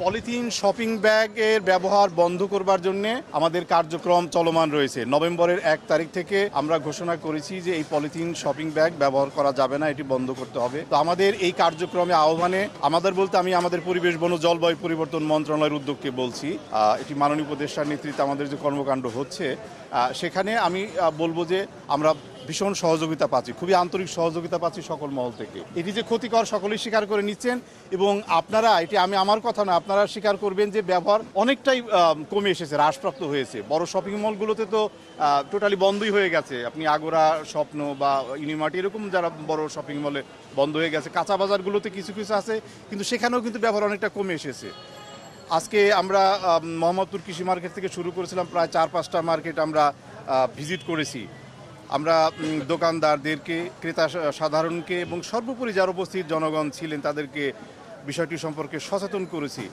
Polythene shopping ব্যাগের ব্যবহার বন্ধ করবার জন্য আমাদের কার্যক্রম চলমান রয়েছে। নভেম্বরের 1 তারিখ থেকে আমরা ঘোষণা করেছি যে এই পলিথিন শপিং ব্যাগ ব্যবহার করা যাবে না, এটি বন্ধ করতে হবে। তো আমাদের এই কার্যক্রমে আহ্বানে আমাদের বলতে আমি আমাদের পরিবেশ বন ও জলবায়ু পরিবর্তন মন্ত্রণালয়ের উদ্যোগকে বলছি। এটি মাননীয় উপদেষ্টার নেতৃত্বে আমাদের যে কর্মকাণ্ড হচ্ছে সেখানে আমি বলবো যে আমরা ভীষণ সহযোগিতা পাচ্ছি, খুবই আন্তরিক সহযোগিতা পাচ্ছি সকল মহল থেকে। এটি যে ক্ষতিকর সকলেই স্বীকার করে নিচ্ছেন এবং আপনারা এটি আমার কথা না, আপনারা স্বীকার করবেন যে ব্যবহার অনেকটাই কমে এসেছে, হ্রাসপ্রাপ্ত হয়েছে। বড় শপিং মলগুলোতে তো টোটালি বন্ধই হয়ে গেছে। আপনি আগোরা, স্বপ্ন বা ইউনিমার্ট এরকম যারা বড় শপিং মলে বন্ধ হয়ে গেছে। কাঁচা বাজারগুলোতে কিছু কিছু আছে, কিন্তু সেখানেও কিন্তু ব্যবহার অনেকটা কমে এসেছে। আজকে আমরা মোহাম্মদপুর কৃষি মার্কেট থেকে শুরু করেছিলাম, প্রায় 4-5টা মার্কেট আমরা ভিজিট করেছি। আমরা দোকানদারদেরকে, ক্রেতা সাধারণকে এবং সর্বোপরি যারা উপস্থিত জনগণ ছিলেন তাদেরকে বিষয়টি সম্পর্কে সচেতন করেছি।